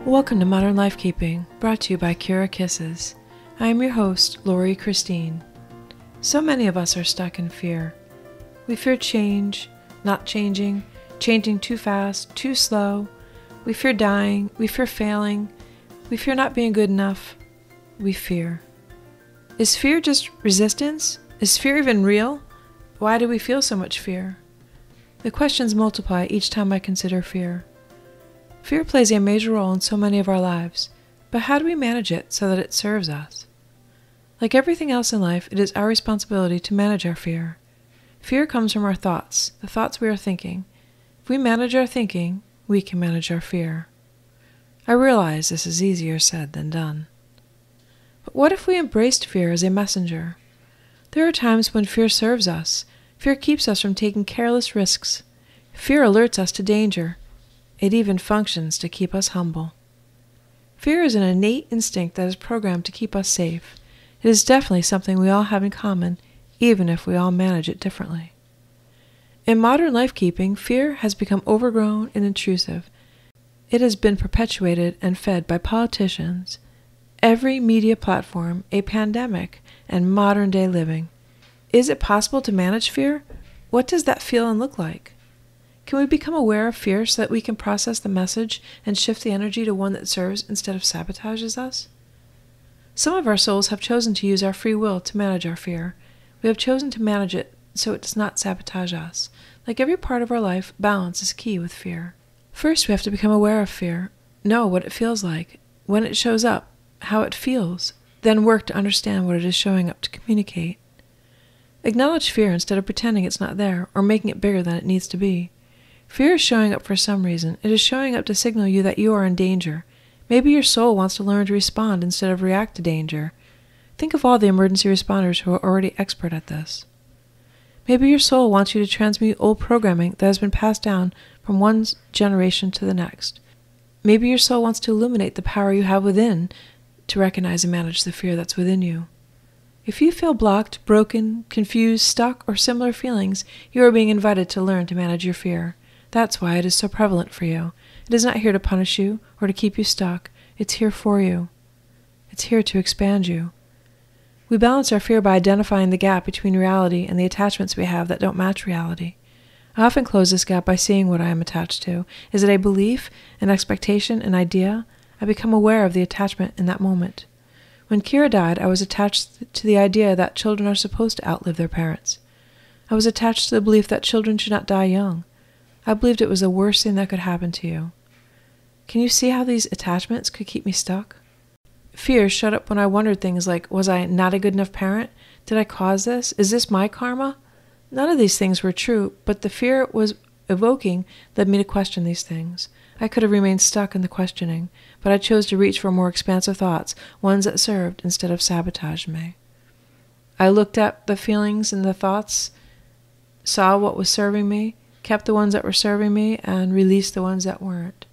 Welcome to Modern Lifekeeping, brought to you by Kira Kisses. I am your host, Lori Christine. So many of us are stuck in fear. We fear change, not changing, changing too fast, too slow. We fear dying, we fear failing, we fear not being good enough. We fear. Is fear just resistance? Is fear even real? Why do we feel so much fear? The questions multiply each time I consider fear. Fear plays a major role in so many of our lives, but how do we manage it so that it serves us? Like everything else in life, it is our responsibility to manage our fear. Fear comes from our thoughts, the thoughts we are thinking. If we manage our thinking, we can manage our fear. I realize this is easier said than done. But what if we embraced fear as a messenger? There are times when fear serves us. Fear keeps us from taking careless risks. Fear alerts us to danger. It even functions to keep us humble. Fear is an innate instinct that is programmed to keep us safe. It is definitely something we all have in common, even if we all manage it differently. In modern lifekeeping, fear has become overgrown and intrusive. It has been perpetuated and fed by politicians, every media platform, a pandemic, and modern-day living. Is it possible to manage fear? What does that feel and look like? Can we become aware of fear so that we can process the message and shift the energy to one that serves instead of sabotages us? Some of our souls have chosen to use our free will to manage our fear. We have chosen to manage it so it does not sabotage us. Like every part of our life, balance is key with fear. First, we have to become aware of fear, know what it feels like, when it shows up, how it feels, then work to understand what it is showing up to communicate. Acknowledge fear instead of pretending it's not there or making it bigger than it needs to be. Fear is showing up for some reason. It is showing up to signal you that you are in danger. Maybe your soul wants to learn to respond instead of react to danger. Think of all the emergency responders who are already expert at this. Maybe your soul wants you to transmute old programming that has been passed down from one generation to the next. Maybe your soul wants to illuminate the power you have within to recognize and manage the fear that's within you. If you feel blocked, broken, confused, stuck, or similar feelings, you are being invited to learn to manage your fear. That's why it is so prevalent for you. It is not here to punish you or to keep you stuck. It's here for you. It's here to expand you. We balance our fear by identifying the gap between reality and the attachments we have that don't match reality. I often close this gap by seeing what I am attached to. Is it a belief, an expectation, an idea? I become aware of the attachment in that moment. When Kira died, I was attached to the idea that children are supposed to outlive their parents. I was attached to the belief that children should not die young. I believed it was the worst thing that could happen to you. Can you see how these attachments could keep me stuck? Fear showed up when I wondered things like, was I not a good enough parent? Did I cause this? Is this my karma? None of these things were true, but the fear it was evoking led me to question these things. I could have remained stuck in the questioning, but I chose to reach for more expansive thoughts, ones that served instead of sabotaged me. I looked at the feelings and the thoughts, saw what was serving me, kept the ones that were serving me, and released the ones that weren't.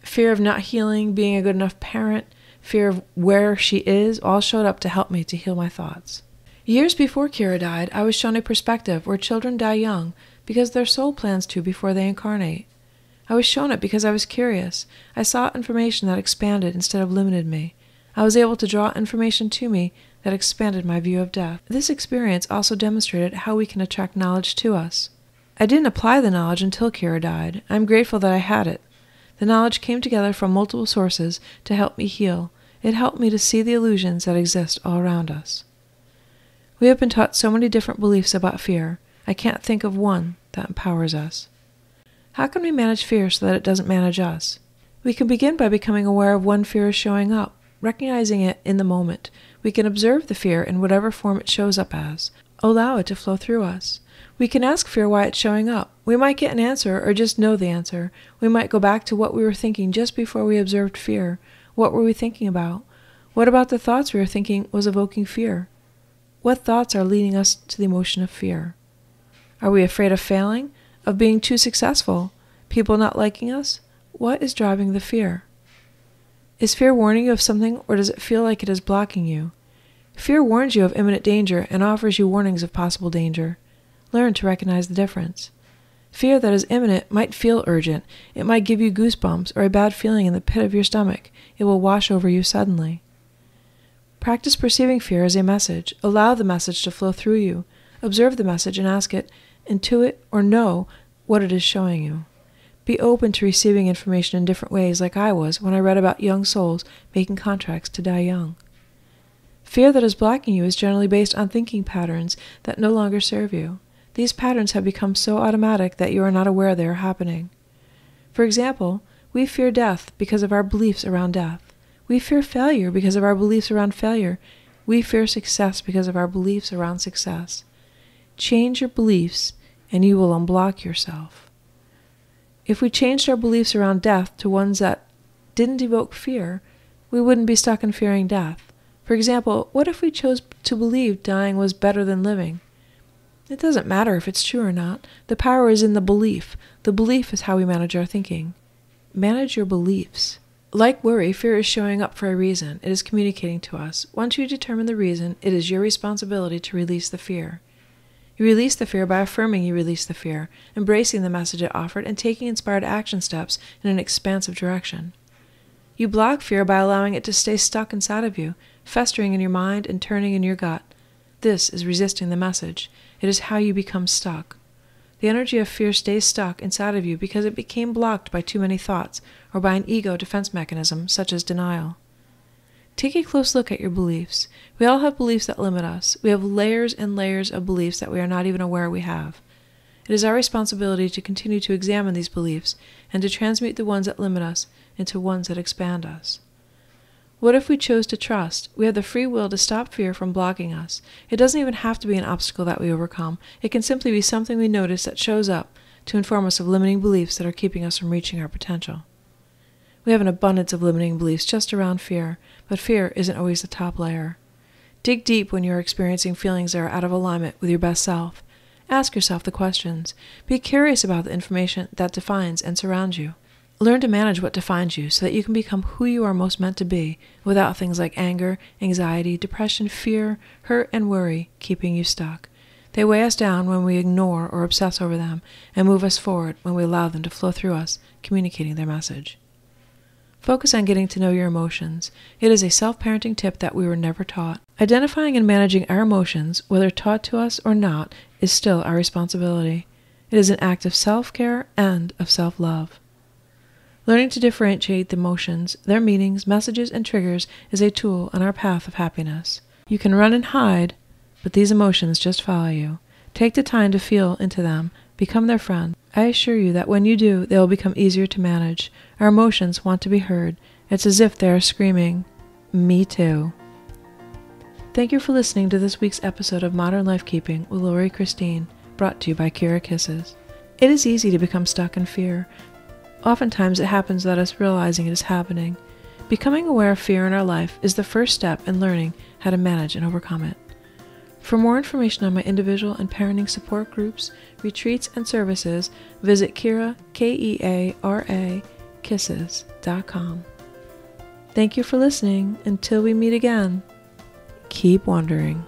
Fear of not healing, being a good enough parent, fear of where she is, all showed up to help me to heal my thoughts. Years before Kira died, I was shown a perspective where children die young because their soul plans to before they incarnate. I was shown it because I was curious. I sought information that expanded instead of limited me. I was able to draw information to me that expanded my view of death. This experience also demonstrated how we can attract knowledge to us. I didn't apply the knowledge until Kira died. I'm grateful that I had it. The knowledge came together from multiple sources to help me heal. It helped me to see the illusions that exist all around us. We have been taught so many different beliefs about fear. I can't think of one that empowers us. How can we manage fear so that it doesn't manage us? We can begin by becoming aware of when fear is showing up, recognizing it in the moment. We can observe the fear in whatever form it shows up as. Allow it to flow through us. We can ask fear why it's showing up. We might get an answer or just know the answer. We might go back to what we were thinking just before we observed fear. What were we thinking about? What about the thoughts we were thinking was evoking fear? What thoughts are leading us to the emotion of fear? Are we afraid of failing? Of being too successful? People not liking us? What is driving the fear? Is fear warning you of something, or does it feel like it is blocking you? Fear warns you of imminent danger and offers you warnings of possible danger. Learn to recognize the difference. Fear that is imminent might feel urgent. It might give you goosebumps or a bad feeling in the pit of your stomach. It will wash over you suddenly. Practice perceiving fear as a message. Allow the message to flow through you. Observe the message and ask it, intuit, or know what it is showing you. Be open to receiving information in different ways, like I was when I read about young souls making contracts to die young. Fear that is blocking you is generally based on thinking patterns that no longer serve you. These patterns have become so automatic that you are not aware they are happening. For example, we fear death because of our beliefs around death. We fear failure because of our beliefs around failure. We fear success because of our beliefs around success. Change your beliefs, and you will unblock yourself. If we changed our beliefs around death to ones that didn't evoke fear, we wouldn't be stuck in fearing death. For example, what if we chose to believe dying was better than living? It doesn't matter if it's true or not. The power is in the belief. The belief is how we manage our thinking. Manage your beliefs. Like worry, fear is showing up for a reason. It is communicating to us. Once you determine the reason, it is your responsibility to release the fear. You release the fear by affirming you release the fear, embracing the message it offered, and taking inspired action steps in an expansive direction. You block fear by allowing it to stay stuck inside of you, festering in your mind and turning in your gut. This is resisting the message. It is how you become stuck. The energy of fear stays stuck inside of you because it became blocked by too many thoughts or by an ego defense mechanism such as denial. Take a close look at your beliefs. We all have beliefs that limit us. We have layers and layers of beliefs that we are not even aware we have. It is our responsibility to continue to examine these beliefs and to transmute the ones that limit us into ones that expand us. What if we chose to trust? We have the free will to stop fear from blocking us. It doesn't even have to be an obstacle that we overcome. It can simply be something we notice that shows up to inform us of limiting beliefs that are keeping us from reaching our potential. We have an abundance of limiting beliefs just around fear, but fear isn't always the top layer. Dig deep when you're experiencing feelings that are out of alignment with your best self. Ask yourself the questions. Be curious about the information that defines and surrounds you. Learn to manage what defines you so that you can become who you are most meant to be without things like anger, anxiety, depression, fear, hurt, and worry keeping you stuck. They weigh us down when we ignore or obsess over them and move us forward when we allow them to flow through us, communicating their message. Focus on getting to know your emotions. It is a self-parenting tip that we were never taught. Identifying and managing our emotions, whether taught to us or not, is still our responsibility. It is an act of self-care and of self-love. Learning to differentiate the emotions, their meanings, messages, and triggers is a tool on our path of happiness. You can run and hide, but these emotions just follow you. Take the time to feel into them. Become their friend. I assure you that when you do, they will become easier to manage. Our emotions want to be heard. It's as if they are screaming, "Me too." Thank you for listening to this week's episode of Modern Lifekeeping with Lori Christine, brought to you by Kira Kisses. It is easy to become stuck in fear. Oftentimes it happens without us realizing it is happening. Becoming aware of fear in our life is the first step in learning how to manage and overcome it. For more information on my individual and parenting support groups, retreats, and services, visit Kira, Keara, Kisses.com. Thank you for listening. Until we meet again, keep wondering.